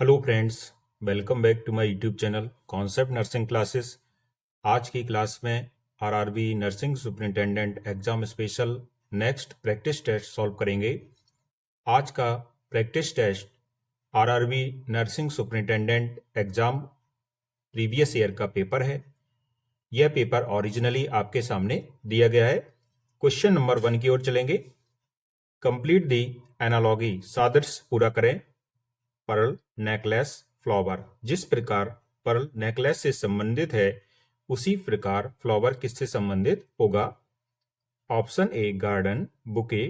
Hello friends, welcome back to my YouTube channel concept nursing classes. आज की class में RRB nursing superintendent exam special next practice test solve करेंगे। आज का practice test RRB nursing superintendent exam previous year का paper है। यह paper originally आपके सामने दिया गया है। क्वेश्चन नंबर 1 की ओर चलेंगे। कंप्लीट दी एनालॉगी, सादृश्य पूरा करें। पर्ल नेकलेस फ्लावर, जिस प्रकार पर्ल नेकलेस से संबंधित है उसी प्रकार फ्लावर किससे संबंधित होगा? Option A garden, bouquet,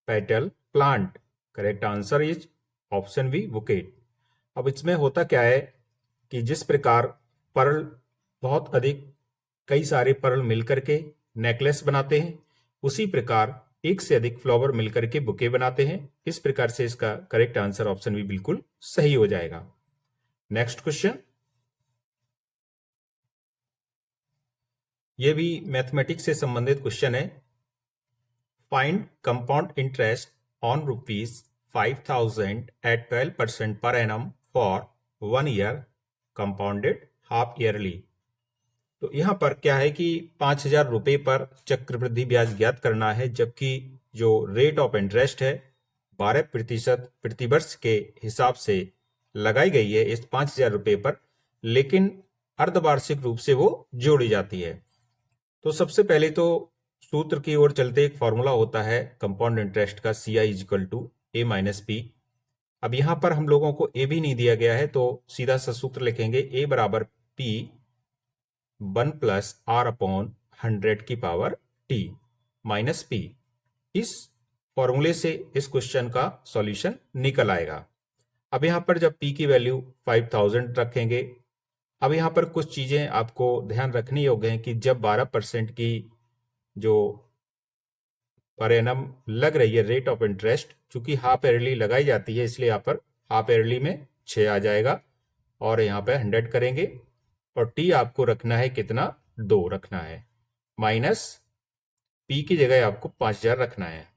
petal, plant. Correct answer is option B bouquet. अब इसमें होता क्या है कि जिस प्रकार पर्ल बहुत अधिक कई सारे पर्ल मिलकर के नेकलेस बनाते हैं, उसी प्रकार एक से अधिक फ्लावर मिलकर के बुके बनाते हैं। इस प्रकार से इसका करेक्ट आंसर ऑप्शन बी बिल्कुल सही हो जाएगा। नेक्स्ट क्वेश्चन, यह भी मैथमेटिक्स से संबंधित क्वेश्चन है। Find compound interest on ₹5,000 at 12% per annum for 1 year compounded half yearly. तो यहां पर क्या है कि 5,000 रुपए पर चक्रवृद्धि ब्याज ज्ञात करना है, जबकि जो रेट ऑफ इंटरेस्ट है 12% प्रतिवर्ष के हिसाब से लगाई गई है इस 5,000 रुपए पर, लेकिन अर्धवार्षिक रूप से वो जोड़ी जाती है। तो सबसे पहले तो सूत्र की ओर चलते एक फॉर्मूला होता है कंपाउंड इंटरेस्ट का, CI equal to A minus P। अब यहां पर हम लोगों को ए भी नहीं दिया गया है, तो सीधा सा सूत्र लिखेंगे A बराबर P 1 प्लस R अपॉन 100 की पावर T माइनस P। इस फॉर्मूले से इस क्वेश्चन का सॉल्यूशन निकल आएगा। अब यहां पर जब P की वैल्यू 5,000 रखेंगे, अब यहां पर कुछ चीजें आपको ध्यान रखनी योग्य हैं कि जब 12% की जो पर एनम लग रही है रेट ऑफ इंटरेस्ट, चूंकि हाफ ईयरली लगाई जाती है, इसलिए यहाँ पर हाफ ईयरली में 6 आ जाएगा और यहाँ पे 100 करेंगे और टी आपको रखना है कितना? 2 रखना है, माइनस पी की जगह आपको 5,000 रखना है।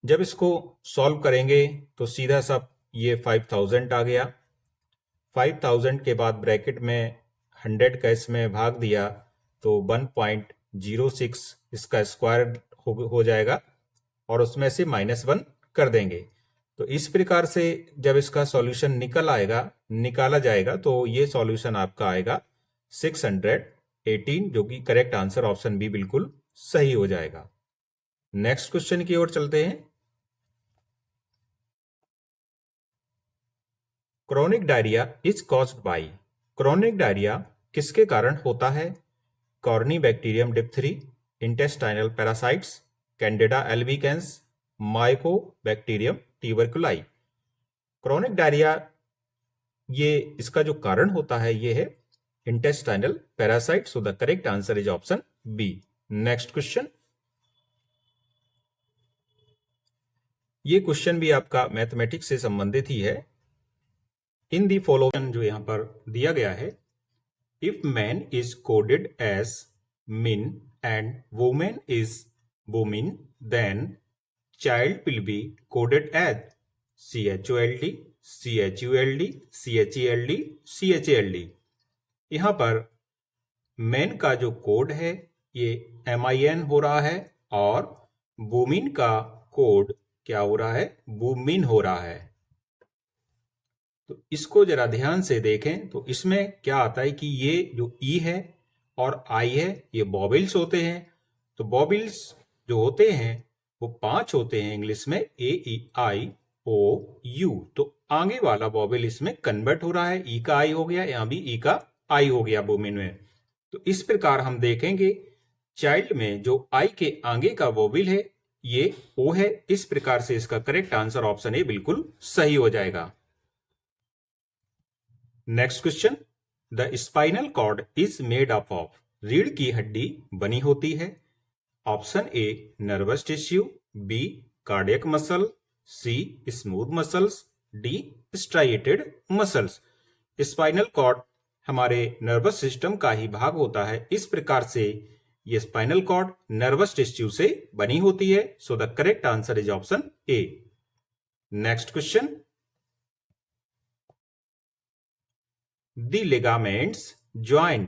जब इसको सॉल्व करेंगे तो सीधा सा ये 5,000 आ गया। 5,000 के बाद ब्रैकेट में 100 का इसमें भाग दिया तो 1.06 इसका स्क्वायर हो जाएगा और उसमें से -1 कर देंगे। तो इस प्रकार से जब इसका सॉल्यूशन निकाला जाएगा तो ये सॉल्यूशन आपका आएगा 618, जो कि करेक्ट आंसर ऑप्शन बी बिल्कुल सही हो जाएगा। नेक्स्ट क्वेश्चन की ओर चलते हैं। Chronic diarrhoea is caused by, chronic diarrhoea किसके कारण होता है? Corynebacterium diphtheriae, intestinal parasites, Candida albicans, Mycobacterium tuberculosis. Chronic diarrhoea ये इसका जो कारण होता है ये है intestinal parasite. So the correct answer is option B. Next question, ये क्वेश्चन भी आपका मैथमेटिक्स से संबंधित ही है। इन दी फॉलोइंग जो यहां पर दिया गया है, if man is coded as min and woman is women, then child will be coded as CHOLD, CHULD, CHELD, CHALD। यहां पर मैन का जो कोड है ये MIN हो रहा है और वुमिन का कोड क्या हो रहा है? वुमिन हो रहा है। तो इसको जरा ध्यान से देखें तो इसमें क्या आता है कि ये जो ई है और आई है ये बॉबिल्स होते हैं। तो बॉबिल्स जो होते हैं वो 5 होते हैं इंग्लिश में, AEIOU। तो आगे वाला बॉबिल इसमें कन्वर्ट हो रहा है, ई का आई हो गया, यहां भी ई का आई हो गया वुमेन में। तो इस प्रकार हम देखेंगे चाइल्ड में जो आई के आगे का वोविल है ये ओ है। इस प्रकार से इसका करेक्ट आंसर ऑप्शन ए बिल्कुल सही हो जाएगा। Next question, the spinal cord is made up of, रीढ़ की हड्डी बनी होती है। Option A nervous tissue, B cardiac muscle, C smooth muscles, D striated muscles. Spinal cord हमारे नर्वस सिस्टम का ही भाग होता है, इस प्रकार से ये स्पाइनल कॉर्ड नर्वस टिश्यू से बनी होती है। So the correct answer is option A. Next question, the ligaments join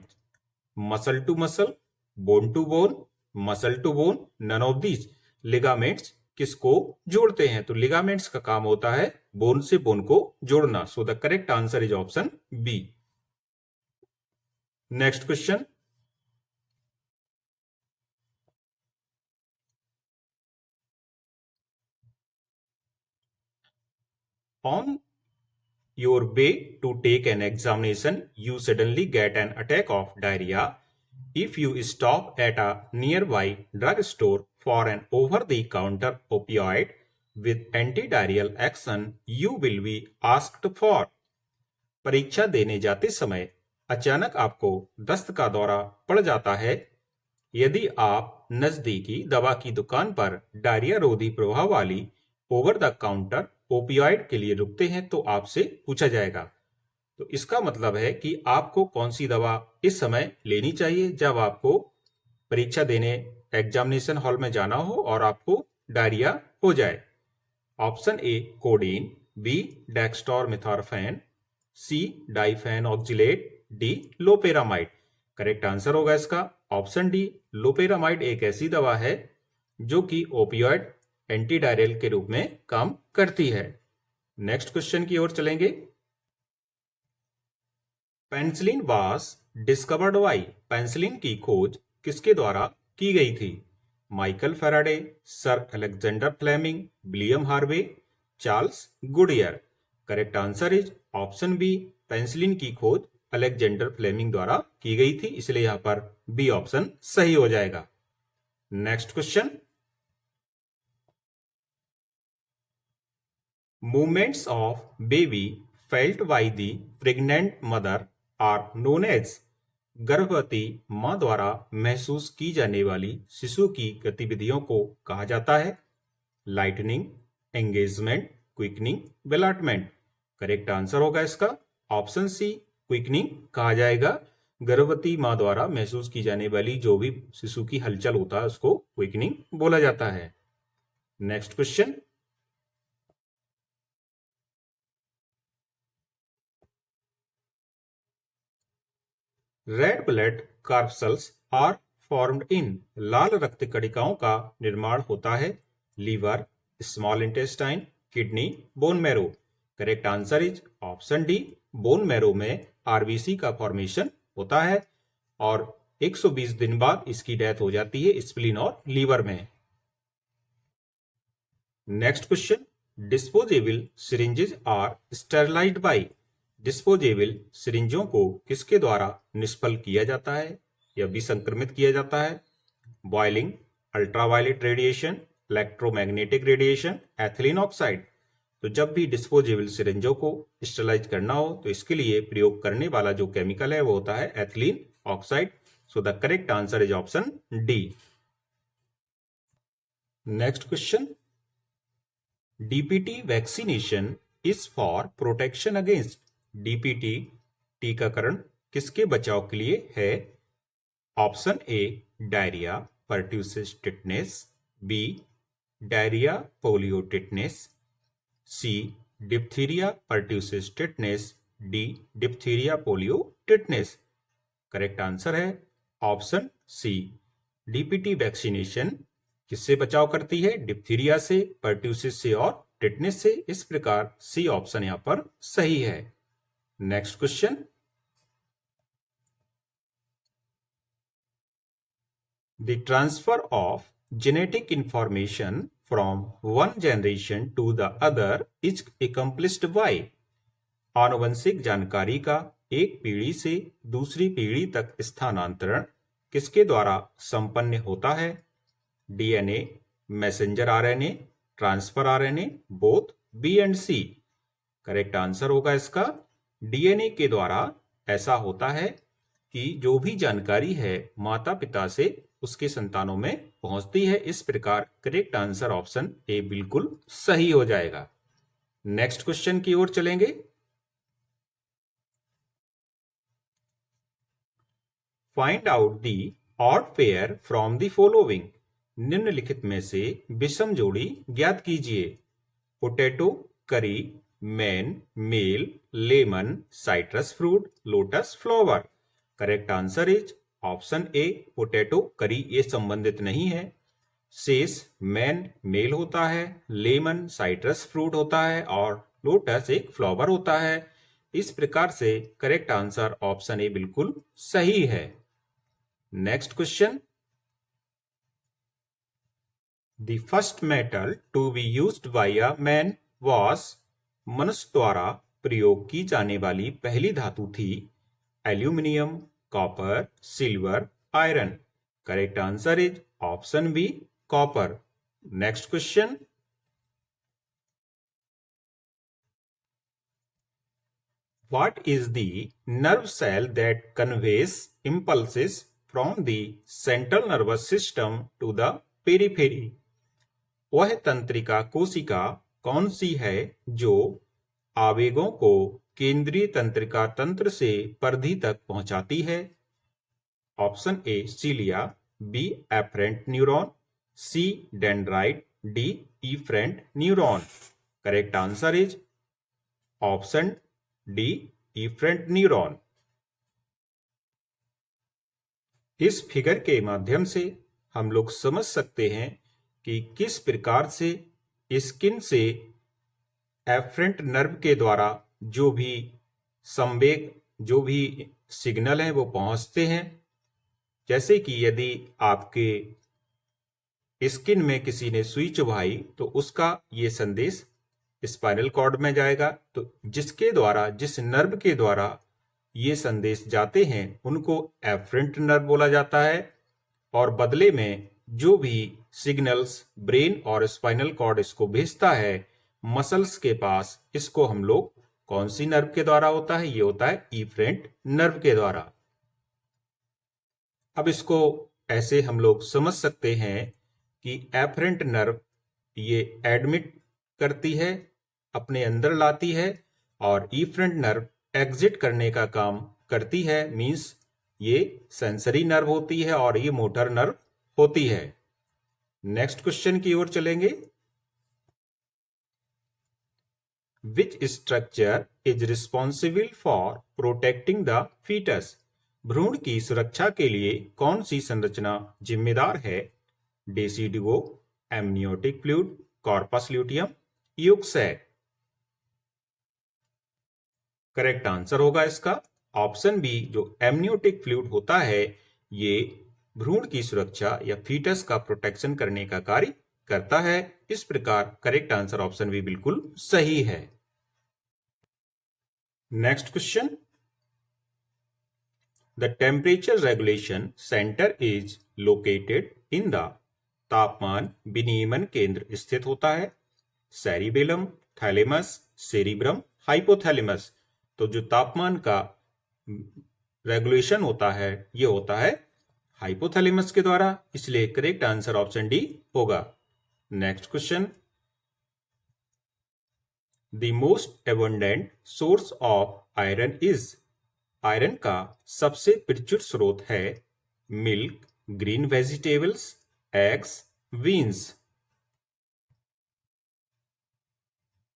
muscle to muscle, bone to bone, muscle to bone, none of these. Ligaments किसको जोड़ते हैं? तो लिगामेंट्स का काम होता है बोन से बोन को जोड़ना। So the correct answer is option B. Next question, on your way to take an examination, you suddenly get an attack of diarrhea. If you stop at a nearby drugstore for an over-the-counter opioid with anti-diarrheal action, you will be asked for. परीक्षा देने जाते समय अचानक आपको दस्त का दौरा पड़ जाता है। यदि आप नजदीकी दवा की दुकान पर डायरिया रोधी प्रभाव वाली ओवर द काउंटर ओपियोइड के लिए रुकते हैं तो आपसे पूछा जाएगा। तो इसका मतलब है कि आपको कौन सी दवा इस समय लेनी चाहिए जब आपको परीक्षा देने एग्जामिनेशन हॉल में जाना हो और आपको डायरिया हो जाए। Option A codeine, B dextromethorphan, C diphenoxylate, D loperamide. Correct answer होगा इसका ऑप्शन डी। लोपेरामाइड एक ऐसी दवा है जो कि ओपियोइड एंटी डायरियल के रूप में काम करती है। नेक्स्ट क्वेश्चन की ओर चलेंगे। Penicillin was discovered by. Penicillin की खोज किसके द्वारा की गई थी? Michael Faraday, sir Alexander Fleming, William Harvey, Charles Goodyear. Correct answer is option B. Penicillin की खोज अलेक्जेंडर फ्लेमिंग द्वारा की गई थी, इसलिए यहां पर बी ऑप्शन सही हो जाएगा। Next question, movements of baby felt by the pregnant mother are known as. गर्भवती मां द्वारा महसूस की जाने वाली शिशु की गतिविधियों को कहा जाता है? Lightening, engagement, quickening, ballottement. Correct answer होगा इसका ऑप्शन सी, क्विकनिंग कहा जाएगा। गर्भवती मां द्वारा महसूस की जाने वाली जो भी शिशु की हलचल होता है उसको क्विकनिंग बोला जाता है। Next question, red blood corpuscles are formed in. लाल रक्त कणिकाओं का निर्माण होता है liver, small intestine, kidney, bone marrow. Correct answer is option D. Bone marrow में आरबीसी का फॉर्मेशन होता है और 120 दिन बाद इसकी डेथ हो जाती है स्प्लीन और लीवर में। Next question, disposable syringes are sterilised by. Disposable सिरिंजों को किसके द्वारा निष्फल किया जाता है या विसंक्रमित किया जाता है? Boiling, ultraviolet radiation, electromagnetic radiation, ethylene oxide. तो जब भी डिस्पोजेबल सिरिंजों को स्टेरलाइज करना हो तो इसके लिए प्रयोग करने वाला जो केमिकल है वो होता है ethylene oxide. So the correct answer is option D. Next question, DPT vaccination is for protection against. डीपीटी टीकाकरण किसके बचाव के लिए है? Option A diarrhoea pertussis tetanus, B diarrhoea polio tetanus, C diphtheria pertussis tetanus, D diphtheria polio tetanus. Correct answer है option C. DPT vaccination किससे बचाव करती है? डिप्थीरिया से, पर्ट्यूसिस से और टिटनेस से। इस प्रकार सी ऑप्शन यहां पर सही है। Next question, the transfer of genetic information from one generation to the other is accomplished by। आनुवंशिक जानकारी का एक पीढ़ी से दूसरी पीढ़ी तक स्थानांतरण किसके द्वारा संपन्न होता है? DNA, messenger RNA, transfer RNA, both, B and C. Correct answer होगा इसका डीएनए के द्वारा ऐसा होता है कि जो भी जानकारी है माता पिता से उसके संतानों में पहुंचती है। इस प्रकार करेक्ट आंसर ऑप्शन ए बिल्कुल सही हो जाएगा। नेक्स्ट क्वेश्चन की ओर चलेंगे। Find out the odd pair from the following. निम्नलिखित में से विषम जोड़ी ज्ञात कीजिए। Potato, curry, man, male, lemon, citrus fruit, lotus flower. Correct answer is option A potato curry. ये संबंधित नहीं है। शेष मैन मेल होता है, लेमन साइट्रस फ्रूट होता है और लोटस एक फ्लावर होता है। इस प्रकार से करेक्ट आंसर ऑप्शन ए बिल्कुल सही है। Next question, the first metal to be used by a man was, मनुष्य द्वारा प्रयोग की जाने वाली पहली धातु थी aluminium, copper, silver, iron. Correct answer is option B copper. Next question, what is the nerve cell that conveys impulses from the central nervous system to the periphery? वह तंत्रिका कोशिका कौन सी है जो आवेगों को केंद्रीय तंत्रिका तंत्र से परिधि तक पहुंचाती है? Option A cilia, B afferent neuron, C dendrite, D efferent neuron. Correct answer is option D efferent neuron. इस फिगर के माध्यम से हम लोग समझ सकते हैं कि किस प्रकार से स्किन से एफरेंट नर्व के द्वारा जो भी संवेग, जो भी सिग्नल है वो पहुंचते हैं। जैसे कि यदि आपके स्किन में किसी ने सुई चुभाई तो उसका ये संदेश स्पाइनल कॉर्ड में जाएगा। तो जिसके द्वारा, जिस नर्व के द्वारा ये संदेश जाते हैं उनको एफरेंट नर्व बोला जाता है। और बदले में जो भी सिग्नल्स ब्रेन और स्पाइनल कॉर्ड इसको भेजता है मसल्स के पास, इसको हम लोग कौन सी नर्व के द्वारा होता है? ये होता है इफरेंट नर्व के द्वारा। अब इसको ऐसे हम लोग समझ सकते हैं कि एफरेंट नर्व ये एडमिट करती है, अपने अंदर लाती है, और इफरेंट नर्व एग्जिट करने का काम करती है। मींस ये सेंसरी नर्व होती है और ये मोटर नर्व होती है। नेक्स्ट क्वेश्चन की ओर चलेंगे। Which structure is responsible for protecting the foetus? भ्रूण की सुरक्षा के लिए कौन सी संरचना जिम्मेदार है? Decidua, amniotic fluid, corpus luteum, yolk sac. Correct answer होगा इसका ऑप्शन बी, जो एमनियोटिक फ्लूइड होता है ये भ्रूण की सुरक्षा या फीटस का प्रोटेक्शन करने का कार्य करता है। इस प्रकार करेक्ट आंसर ऑप्शन बी बिल्कुल सही है। Next question, the temperature regulation centre is located in the, तापमान विनियमन केंद्र स्थित होता है सेरिबेलम, थैलेमस, सेरिब्रम, हाइपोथैलेमस। तो जो तापमान का रेगुलेशन होता है ये होता है हाइपोथैलेमस के द्वारा, इसलिए करेक्ट आंसर ऑप्शन डी होगा। Next question, the most abundant source of iron is, iron का सबसे प्रचुर स्रोत है milk, green vegetables, eggs, beans.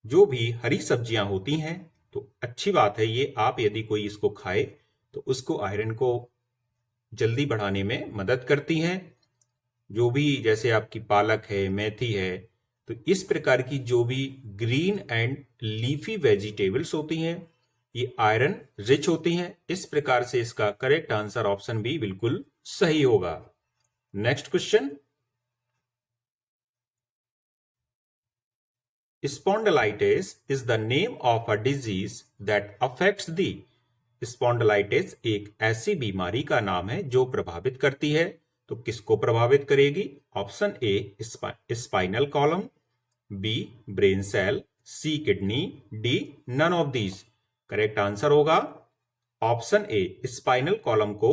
जो भी हरी सब्जियां होती हैं तो अच्छी बात है ये, आप यदि कोई इसको खाए तो उसको आयरन को जल्दी बढ़ाने में मदद करती हैं। जो भी जैसे आपकी पालक है, मेथी है, तो इस प्रकार की जो भी ग्रीन एंड लीफी वेजिटेबल्स होती हैं ये आयरन रिच होती हैं। इस प्रकार से इसका करेक्ट आंसर ऑप्शन बी बिल्कुल सही होगा। Next question, spondylitis is the name of a disease that affects the. Spondylitis एक ऐसी बीमारी का नाम है जो प्रभावित करती है। तो किसको प्रभावित करेगी? Option A spinal column, B brain cell, C kidney, D none of these. Correct answer होगा ऑप्शन ए, स्पाइनल कॉलम को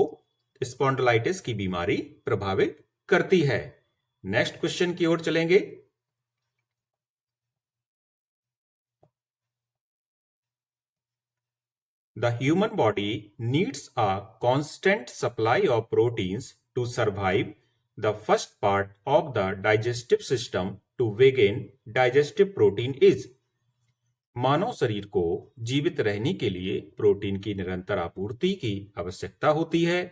स्पॉन्डिलाइटिस की बीमारी प्रभावित करती है। नेक्स्ट क्वेश्चन की ओर चलेंगे। The human body needs a constant supply of proteins to survive. The first part of the digestive system to begin digestive protein is. मानव शरीर को जीवित रहने के लिए प्रोटीन की निरंतर आपूर्ति की आवश्यकता होती है।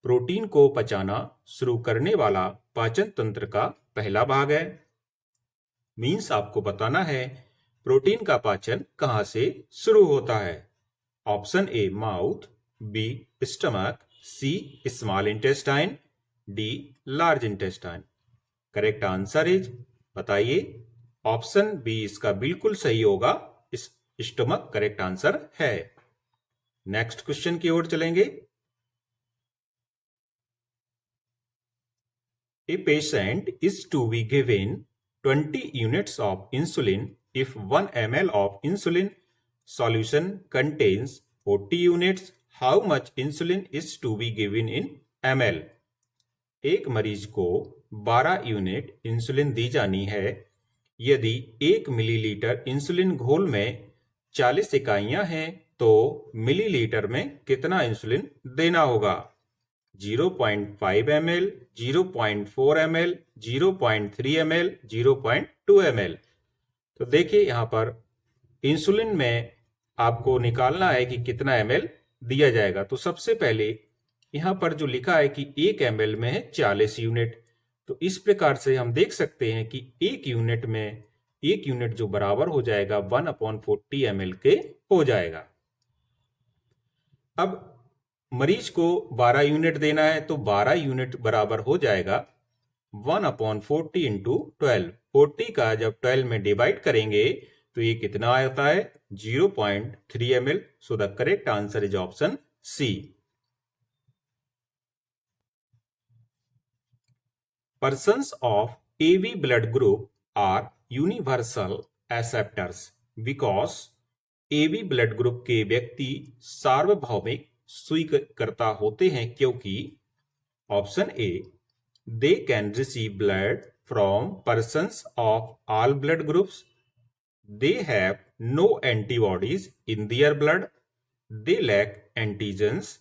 प्रोटीन को पचाना शुरू करने वाला पाचन तंत्र का पहला भाग है। मीन्स आपको बताना है प्रोटीन का पाचन कहां से शुरू होता है। Option A mouth, B stomach, C small intestine, D large intestine. Correct answer is, बताइए। ऑप्शन बी इसका बिल्कुल सही होगा, स्टमक करेक्ट आंसर है। नेक्स्ट क्वेश्चन की ओर चलेंगे। A patient is to be given 20 units of insulin if 1 ml of insulin solution contains 40 units. How much insulin is to be given in ml? एक मरीज को 12 यूनिट इंसुलिन दी जानी है यदि 1 मिलीलीटर इंसुलिन घोल में 40 इकाइयां हैं तो मिलीलीटर में कितना इंसुलिन देना होगा? 0.5 ml, 0.4 ml, 0.3 ml, 0.2 ml। तो देखिए यहाँ पर इंसुलिन में आपको निकालना है कि कितना ml दिया जाएगा। तो सबसे पहले यहाँ पर जो लिखा है कि 1 ml में है 40 यूनिट, तो इस प्रकार से हम देख सकते हैं कि 1 यूनिट जो बराबर हो जाएगा 1/40 ml के हो जाएगा। अब मरीज को 12 यूनिट देना है तो 12 यूनिट बराबर हो जाएगा 1/40 इंटू 12। 40 का जब 12 में डिवाइड करेंगे तो ये कितना आता है? 0.3 ml। So the correct answer is option C. Persons of AB blood group are universal acceptors because AB blood group के व्यक्ति सार्वभौमिक स्वीकर्ता होते हैं क्योंकि option A they can receive blood from persons of all blood groups, they have no antibodies in their blood, they lack antigens,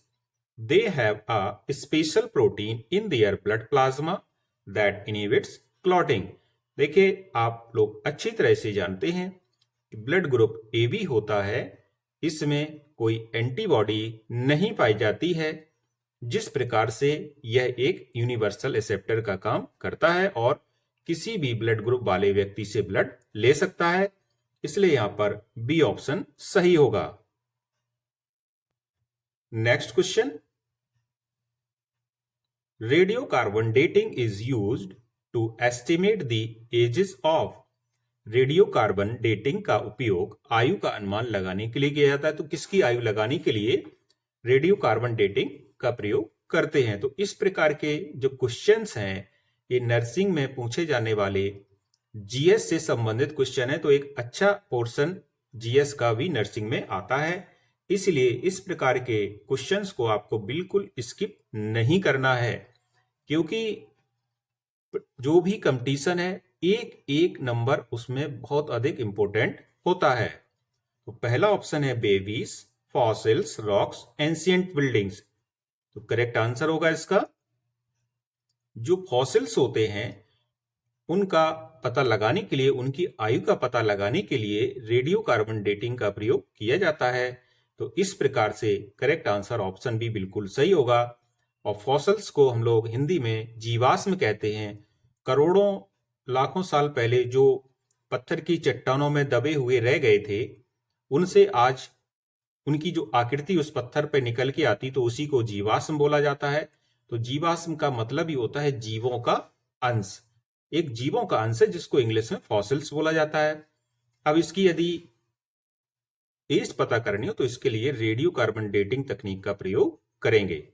they have a special protein in their blood plasma that inhibits clotting. देखिए आप लोग अच्छी तरह से जानते हैं कि blood group A B होता है, इसमें कोई एंटीबॉडी नहीं पाई जाती है, जिस प्रकार से यह एक यूनिवर्सल एक्सेप्टर का काम करता है और किसी भी ब्लड ग्रुप वाले व्यक्ति से ब्लड ले सकता है। इसलिए यहां पर बी ऑप्शन सही होगा। Next question. Radiocarbon dating is used to estimate the ages of. Radiocarbon dating का उपयोग आयु का अनुमान लगाने के लिए किया जाता है। तो किसकी आयु लगाने के लिए रेडियोकार्बन डेटिंग का प्रयोग करते हैं? तो इस प्रकार के जो क्वेश्चंस हैं ये नर्सिंग में पूछे जाने वाले जीएस से संबंधित क्वेश्चन है। तो एक अच्छा पोर्शन जीएस का भी नर्सिंग में आता है, इसलिए इस प्रकार के क्वेश्चंस को आपको बिल्कुल स्किप नहीं करना है, क्योंकि जो भी कंपटीशन है एक एक नंबर उसमें बहुत अधिक इंपॉर्टेंट होता है। तो पहला ऑप्शन है babies, fossils, rocks, ancient buildings. तो करेक्ट आंसर होगा इसका जो फॉसिल्स होते हैं उनका पता लगाने के लिए, उनकी आयु का पता लगाने के लिए रेडियोकार्बन डेटिंग का प्रयोग किया जाता है। तो इस प्रकार से करेक्ट आंसर ऑप्शन बी बिल्कुल सही होगा। और फॉसिल्स को हम लोग हिंदी में जीवाश्म कहते हैं। करोड़ों लाखों साल पहले जो पत्थर की चट्टानों में दबे हुए रह गए थे, उनसे आज उनकी जो आकृति उस पत्थर पर निकल के आती तो उसी को जीवाश्म बोला जाता है। तो जीवाश्म का मतलब ही होता है जीवों का अंश, एक जीवों का अंश है जिसको इंग्लिश में फॉसिल्स बोला जाता है। अब इसकी यदि एज पता करनी हो तो इसके लिए रेडियोकार्बन डेटिंग तकनीक का प्रयोग करेंगे।